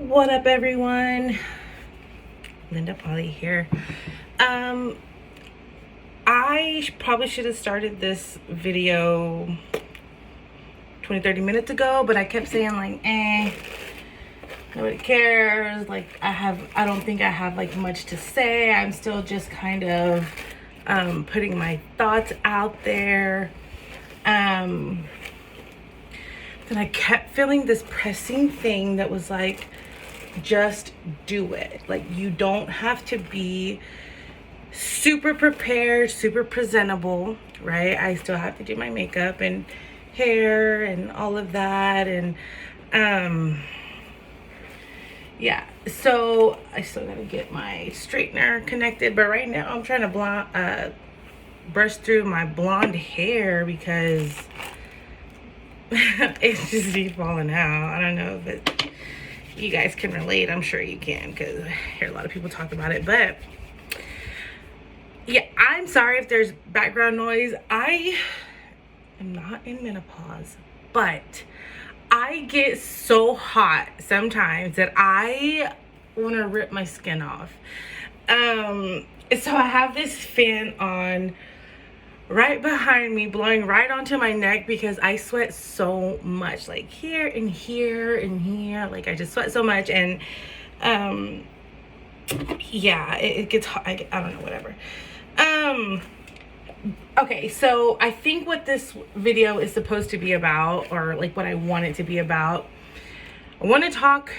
What up, everyone? Linda Polly here. I probably should have started this video 20-30 minutes ago, but I kept saying like, nobody cares. Like I don't think I have like much to say. I'm still just kind of putting my thoughts out there. Then I kept feeling this pressing thing that was like, just do it. Like, you don't have to be super prepared, super presentable, right? I still have to do my makeup and hair and all of that. And yeah, so I still gotta get my straightener connected, but right now I'm trying to brush through my blonde hair because it's just keeps falling out. I don't know if you guys can relate. I'm sure you can, because I hear a lot of people talk about it. But yeah, I'm sorry if there's background noise. I am not in menopause, but I get so hot sometimes that I want to rip my skin off. So I have this fan on right behind me, blowing right onto my neck because I sweat so much, like here and here and here. Like, I just sweat so much. And yeah, it gets hot. I don't know, whatever. Okay, so I think what this video is supposed to be about, or like what I want it to be about, I want to talk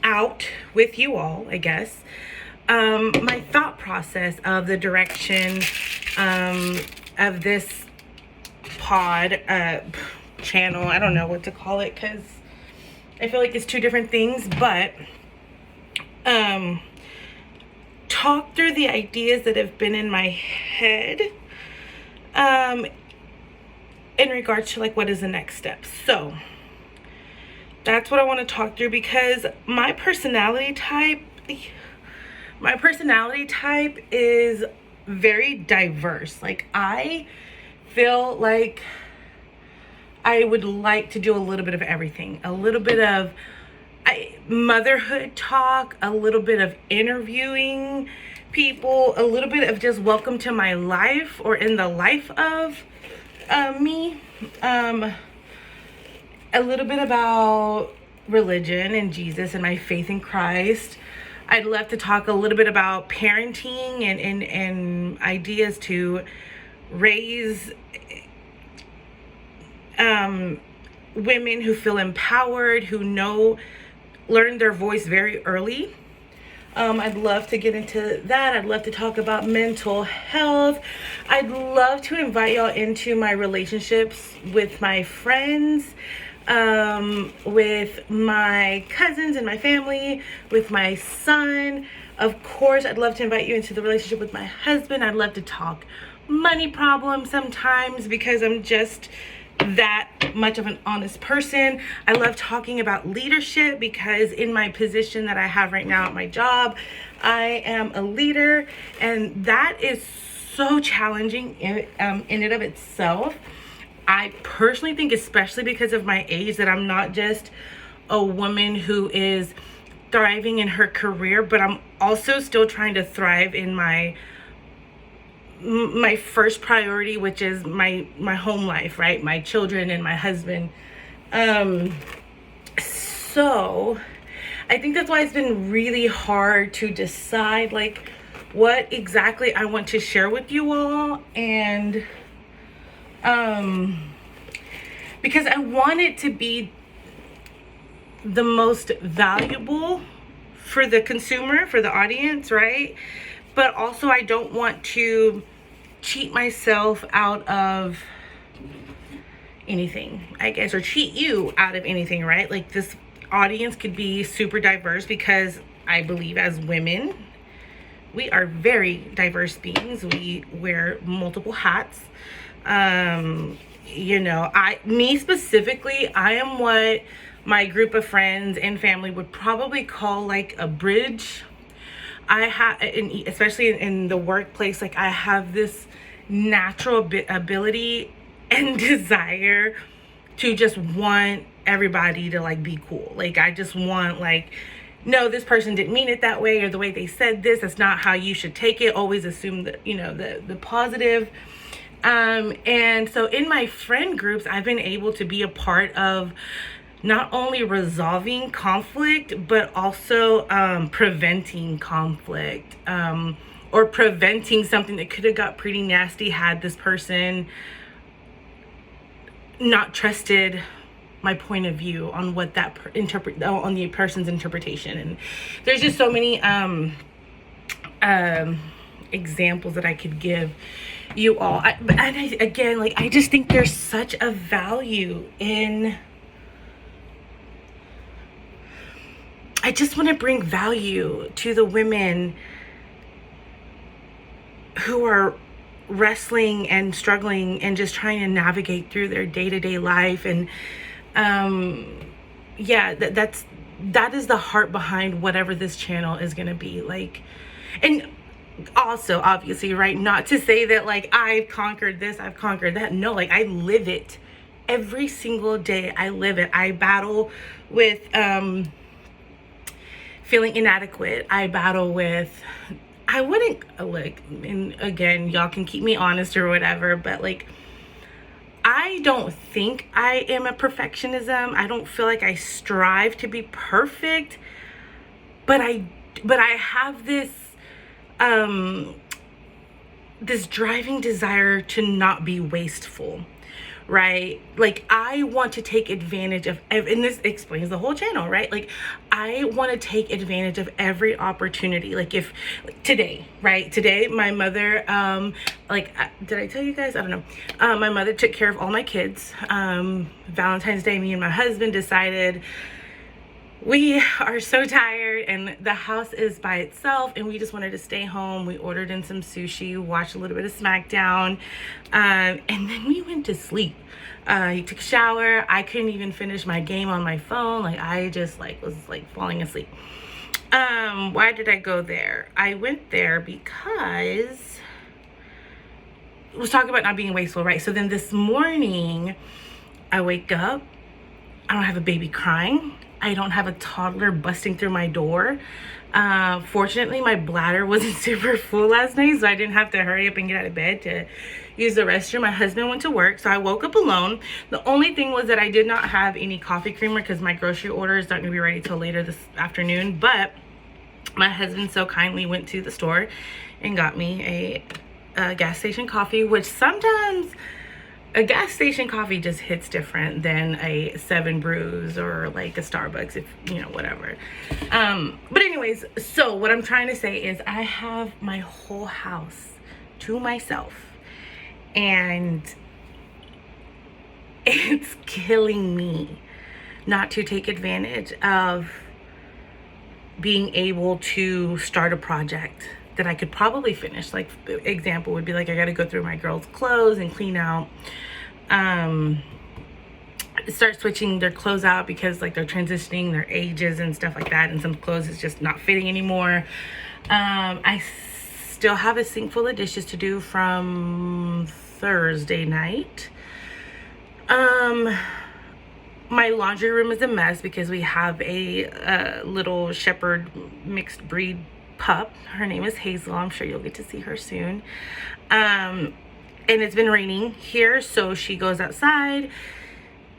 out with you all, I guess, my thought process of the direction of this channel. I don't know what to call it because I feel like it's two different things, but talk through the ideas that have been in my head in regards to like what is the next step. So that's what I want to talk through, because my personality type is very diverse. Like, I feel like I would like to do a little bit of everything. A little bit of motherhood talk, a little bit of interviewing people, a little bit of just welcome to my life or in the life of me. A little bit about religion and Jesus and my faith in Christ. I'd love to talk a little bit about parenting and ideas to raise women who feel empowered, who learn their voice very early. I'd love to get into that. I'd love to talk about mental health. I'd love to invite y'all into my relationships with my friends, with my cousins and my family, with my son. Of course, I'd love to invite you into the relationship with my husband. I'd love to talk money problems sometimes because I'm just that much of an honest person. I love talking about leadership because in my position that I have right now at my job, I am a leader, and that is so challenging in and of itself. I personally think, especially because of my age, that I'm not just a woman who is thriving in her career, but I'm also still trying to thrive in my first priority, which is my home life, right? My children and my husband. So I think that's why it's been really hard to decide like what exactly I want to share with you all. And because I want it to be the most valuable for the consumer, for the audience, right? But also I don't want to cheat myself out of anything, I guess, or cheat you out of anything, right? Like, this audience could be super diverse because I believe as women, we are very diverse beings. We wear multiple hats. You know, me specifically, I am what my group of friends and family would probably call like a bridge. I have, especially in the workplace, like I have this natural ability and desire to just want everybody to like be cool. Like I just want like, no, this person didn't mean it that way, or the way they said this, that's not how you should take it. Always assume that, you know, the positive. And so in my friend groups, I've been able to be a part of not only resolving conflict, but also preventing conflict, or preventing something that could have got pretty nasty had this person not trusted my point of view on what that on the person's interpretation. And there's just so many examples that I could give you all. Again, like I just think there's such a value in, I just want to bring value to the women who are wrestling and struggling and just trying to navigate through their day-to-day life. And yeah, that is the heart behind whatever this channel is going to be like. And also, obviously, right, not to say that like I've conquered this, I've conquered that. No, like I live it every single day. I live it. I battle with feeling inadequate. I battle with, I wouldn't like, and again, y'all can keep me honest or whatever, but like I don't think I am a perfectionism. I don't feel like I strive to be perfect, but I have this this driving desire to not be wasteful, right? Like I want to take advantage of, and this explains the whole channel, right? Like I want to take advantage of every opportunity. Like if today, right? Today, my mother, like, did I tell you guys? I don't know. My mother took care of all my kids. Valentine's Day, me and my husband decided we are so tired and the house is by itself and we just wanted to stay home. We ordered in some sushi, watched a little bit of SmackDown, and then we went to sleep. He took a shower. I couldn't even finish my game on my phone. Like I just like was like falling asleep. Why did I go there? I went there because I was talking about not being wasteful, right? So then this morning I wake up, I don't have a baby crying. I don't have a toddler busting through my door. Fortunately, my bladder wasn't super full last night, so I didn't have to hurry up and get out of bed to use the restroom. My husband went to work, so I woke up alone. The only thing was that I did not have any coffee creamer because my grocery order is not going to be ready till later this afternoon. But my husband so kindly went to the store and got me a gas station coffee, which sometimes a gas station coffee just hits different than a 7 Brews or like a Starbucks, if you know, whatever. But anyways, so what I'm trying to say is I have my whole house to myself and it's killing me not to take advantage of being able to start a project that I could probably finish. Like example would be like I got to go through my girls' clothes and clean out, start switching their clothes out because like they're transitioning their ages and stuff like that, and some clothes is just not fitting anymore. I still have a sink full of dishes to do from Thursday night. My laundry room is a mess because we have a little shepherd mixed breed pup. Her name is Hazel. I'm sure you'll get to see her soon. And it's been raining here, so she goes outside.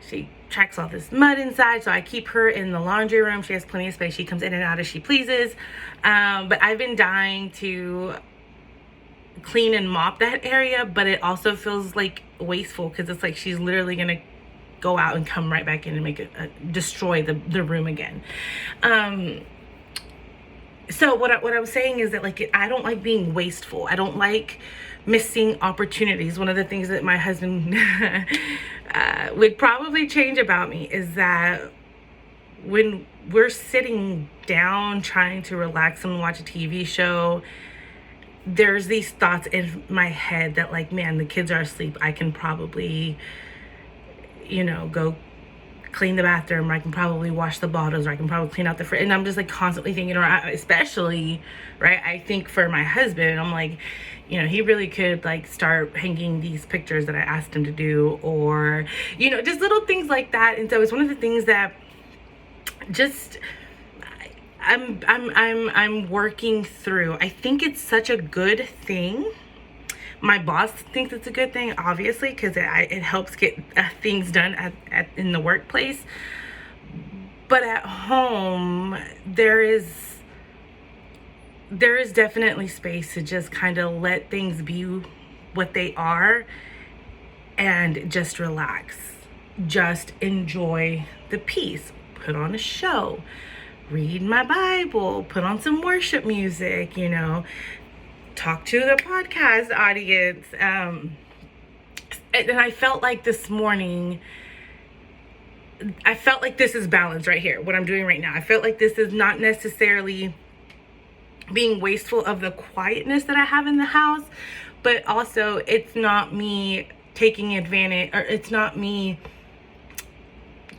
She tracks all this mud inside, so I keep her in the laundry room. She has plenty of space. She comes in and out as she pleases. But I've been dying to clean and mop that area, but it also feels like wasteful because it's like she's literally gonna go out and come right back in and make it destroy the room again. So what I was saying is that like I don't like being wasteful. I don't like missing opportunities. One of the things that my husband would probably change about me is that when we're sitting down trying to relax and watch a TV show, there's these thoughts in my head that like, man, the kids are asleep. I can probably, you know, go clean the bathroom, or I can probably wash the bottles, or I can probably clean out the fridge. And I'm just like constantly thinking, or especially, right, I think for my husband, I'm like, you know, he really could like start hanging these pictures that I asked him to do, or, you know, just little things like that. And so it's one of the things that just I'm working through. I think it's such a good thing. My boss thinks it's a good thing, obviously, because it helps get things done in the workplace. But at home, there is definitely space to just kind of let things be what they are and just relax. Just enjoy the peace. Put on a show. Read my Bible. Put on some worship music, you know. Talk to the podcast audience. And I felt like this morning, I felt like this is balance right here, what I'm doing right now. I felt like this is not necessarily being wasteful of the quietness that I have in the house, but also it's not me taking advantage, or it's not me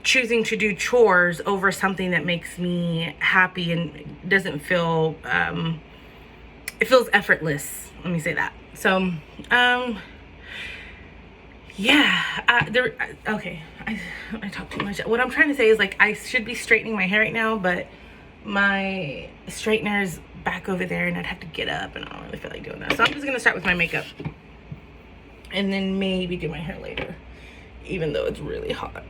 choosing to do chores over something that makes me happy and doesn't feel, it feels effortless. Let me say that. So, yeah, okay, I talk too much. What I'm trying to say is, like, I should be straightening my hair right now, but my straightener is back over there and I'd have to get up, and I don't really feel like doing that. So I'm just gonna start with my makeup and then maybe do my hair later, even though it's really hot.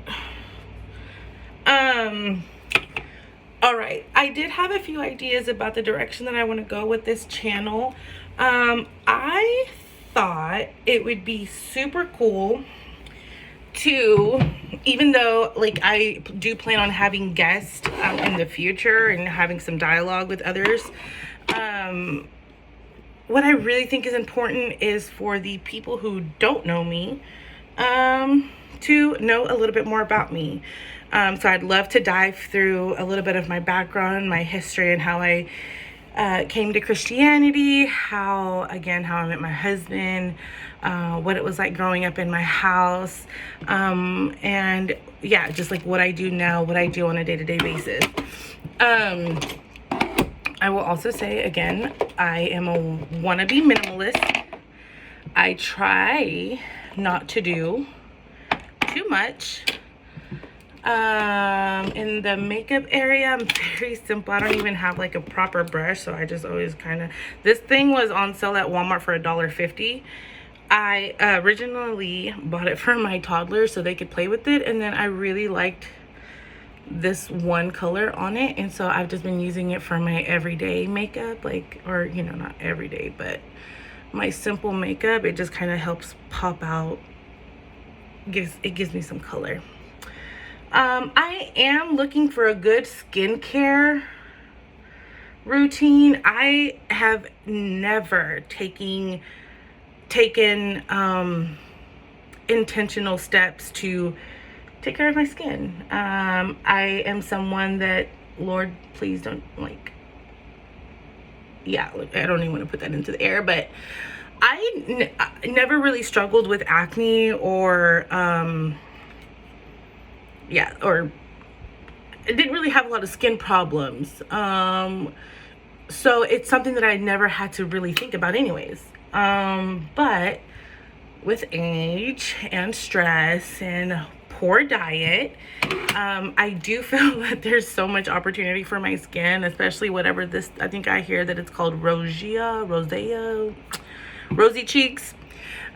All right, I did have a few ideas about the direction that I want to go with this channel. I thought it would be super cool to, even though like I do plan on having guests in the future and having some dialogue with others, what I really think is important is for the people who don't know me to know a little bit more about me. So I'd love to dive through a little bit of my background, my history, and how I came to Christianity, how I met my husband, what it was like growing up in my house, and yeah, just like what I do now, what I do on a day-to-day basis. I will also say again, I am a wannabe minimalist. I try not to do too much. In the makeup area, I'm very simple. I don't even have like a proper brush, so I just always kind of, this thing was on sale at Walmart for $1.50. I originally bought it for my toddler so they could play with it, and then I really liked this one color on it, and so I've just been using it for my everyday makeup, like, or you know, not everyday, but my simple makeup. It just kind of helps pop out, it gives me some color. I am looking for a good skincare routine. I have never taken intentional steps to take care of my skin. I am someone that, Lord, please don't, like, yeah, I don't even want to put that into the air, but I never really struggled with acne or yeah, or I didn't really have a lot of skin problems. So it's something that I never had to really think about anyways. But with age and stress and poor diet, I do feel that there's so much opportunity for my skin, especially whatever this, I think I hear that it's called rosacea, rosy cheeks.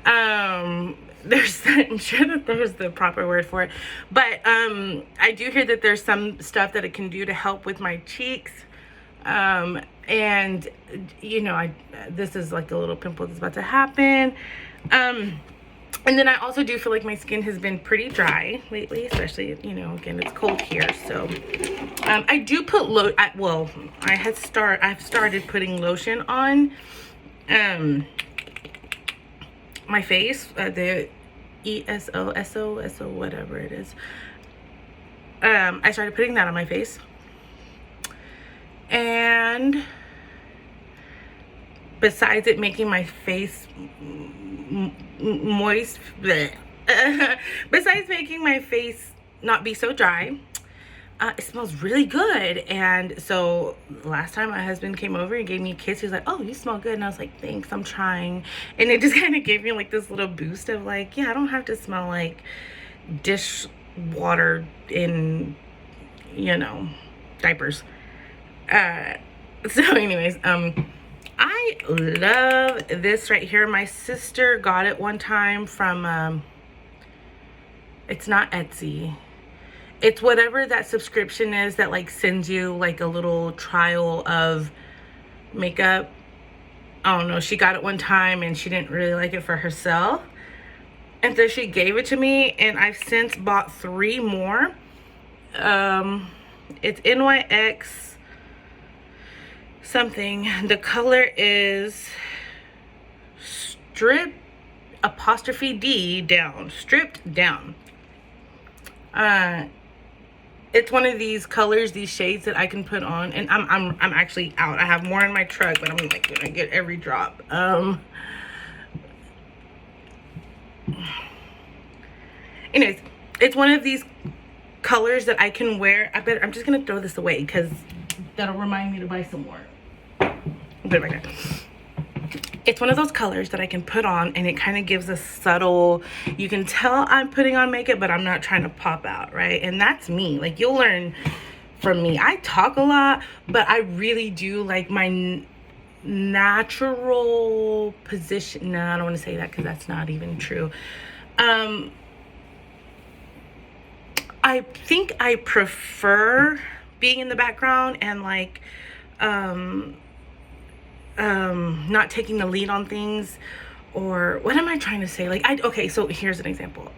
I'm sure that there's the proper word for it, but I do hear that there's some stuff that it can do to help with my cheeks, and you know, this is like a little pimple that's about to happen, and then I also do feel like my skin has been pretty dry lately, especially, you know, again, it's cold here, so I do put I've started putting lotion on my face, the ESO, whatever it is. I started putting that on my face, and besides it making my face moist, besides making my face not be so dry. It smells really good. And so last time my husband came over and gave me a kiss, he was like, oh, you smell good. And I was like, thanks, I'm trying. And it just kind of gave me like this little boost of like, yeah, I don't have to smell like dish water in, you know, diapers. So anyways, I love this right here. My sister got it one time from, it's not Etsy. It's whatever that subscription is that like sends you like a little trial of makeup. I don't know. She got it one time and she didn't really like it for herself. And so she gave it to me, and I've since bought 3 more. It's NYX something. The color is Strip apostrophe D down. Stripped down. It's one of these colors, these shades that I can put on, and I'm actually out. I have more in my truck, but I'm like gonna get every drop. Anyways, it's one of these colors that I can wear. I'm just gonna throw this away because that'll remind me to buy some more. Put it right there. It's one of those colors that I can put on, and it kind of gives a subtle, you can tell I'm putting on makeup, but I'm not trying to pop out, right? And that's me. Like, you'll learn from me. I talk a lot, but I really do like my natural position. No, I don't want to say that because that's not even true. I think I prefer being in the background and like, not taking the lead on things. Or what am I trying to say? Like, okay, so here's an example.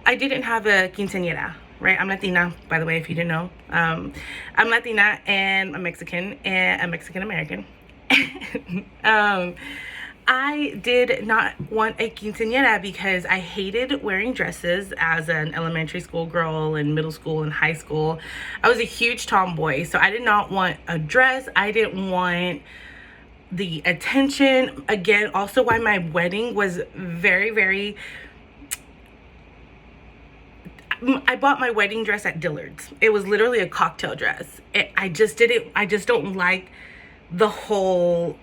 I didn't have a quinceañera, right? I'm Latina, by the way, if you didn't know. I'm Latina and I'm Mexican and I'm Mexican American. I did not want a quinceañera because I hated wearing dresses as an elementary school girl and middle school and high school. I was a huge tomboy, so I did not want a dress. I didn't want the attention. Again, also why my wedding was very, very, I bought my wedding dress at Dillard's. It was literally a cocktail dress. I just don't like the whole,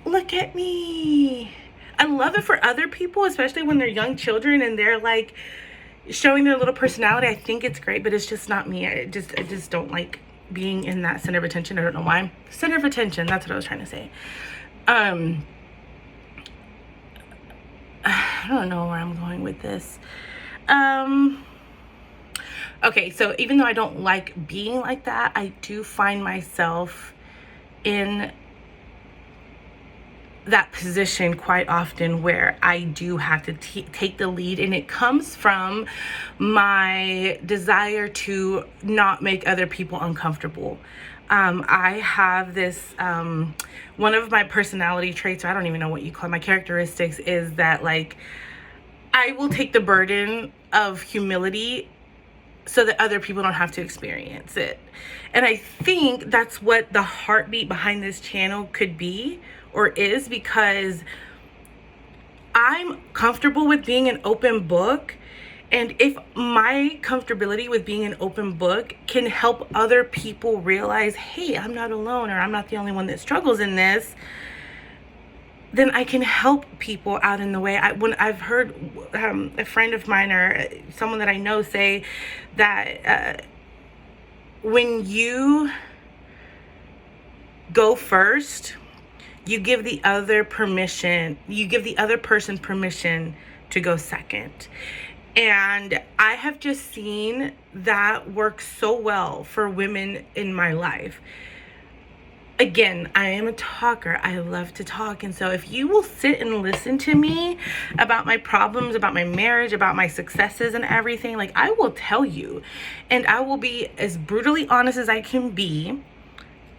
look at me. I love it for other people, especially when they're young children and they're like showing their little personality. I think it's great, but it's just not me. I just don't like being in that center of attention. I don't know why. Center of attention, that's what I was trying to say. I don't know where I'm going with this. Okay, so even though I don't like being like that, I do find myself in that position quite often where I do have to take the lead, and it comes from my desire to not make other people uncomfortable. I have this, one of my personality traits, or I don't even know what you call it, my characteristics, is that like I will take the burden of humility so that other people don't have to experience it. And I think that's what the heartbeat behind this channel could be, or is, because I'm comfortable with being an open book. And if my comfortability with being an open book can help other people realize, hey, I'm not alone, or I'm not the only one that struggles in this, then I can help people out in the way. When I've heard a friend of mine or someone that I know say that when you go first, you give the other person permission to go second. And I have just seen that work so well for women in my life. Again, I am a talker. I love to talk. And so if you will sit and listen to me about my problems, about my marriage, about my successes and everything, like, I will tell you. And I will be as brutally honest as I can be.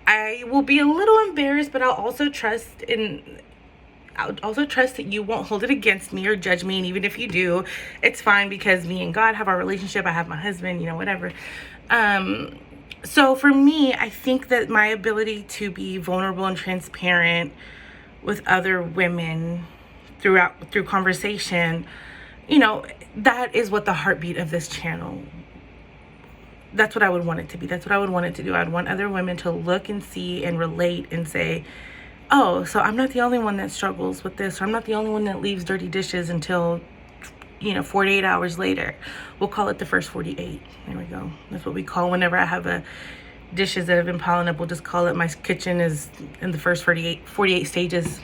I will be a little embarrassed, but I'll also trust that you won't hold it against me or judge me. And even if you do, it's fine, because me and God have our relationship. I have my husband, whatever. So for me, I think that my ability to be vulnerable and transparent with other women through conversation, that is what the heartbeat of this channel that's what I would want it to be. That's what I would want it to do. I'd want other women to look and see and relate and say, oh, so I'm not the only one that struggles with this, or I'm not the only one that leaves dirty dishes until, 48 hours later. We'll call it the first 48. There we go. That's what we call whenever I have dishes that have been piling up. We'll just call it my kitchen is in the first 48 stages.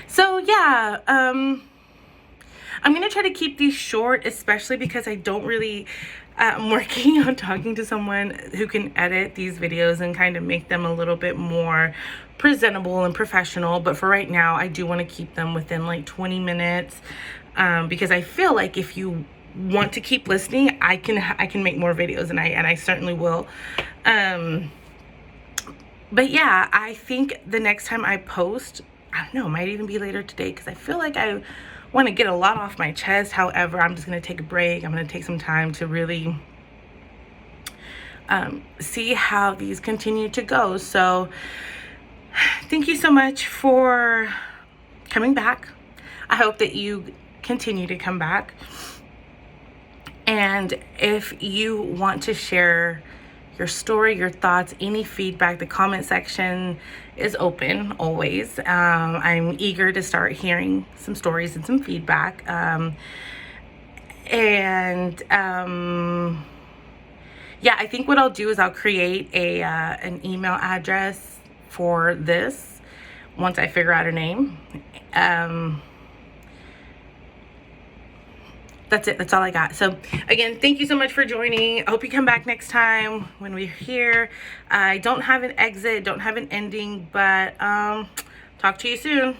So yeah, I'm going to try to keep these short, especially because I don't really, I'm working on talking to someone who can edit these videos and kind of make them a little bit more presentable and professional. But for right now, I do want to keep them within like 20 minutes, because I feel like if you want to keep listening, I can make more videos, and I certainly will. But yeah, I think the next time I post, I don't know, it might even be later today, because I feel like I want to get a lot off my chest. However, I'm just going to take a break. I'm going to take some time to really see how these continue to go. So thank you so much for coming back. I hope that you continue to come back. And if you want to share your story, your thoughts, any feedback, the comment section is open always. I'm eager to start hearing some stories and some feedback. Yeah, I think what I'll do is I'll create an email address for this once I figure out a name. That's it. That's all I got. So again, thank you so much for joining. I hope you come back next time when we're here. I don't have an exit, don't have an ending, but talk to you soon.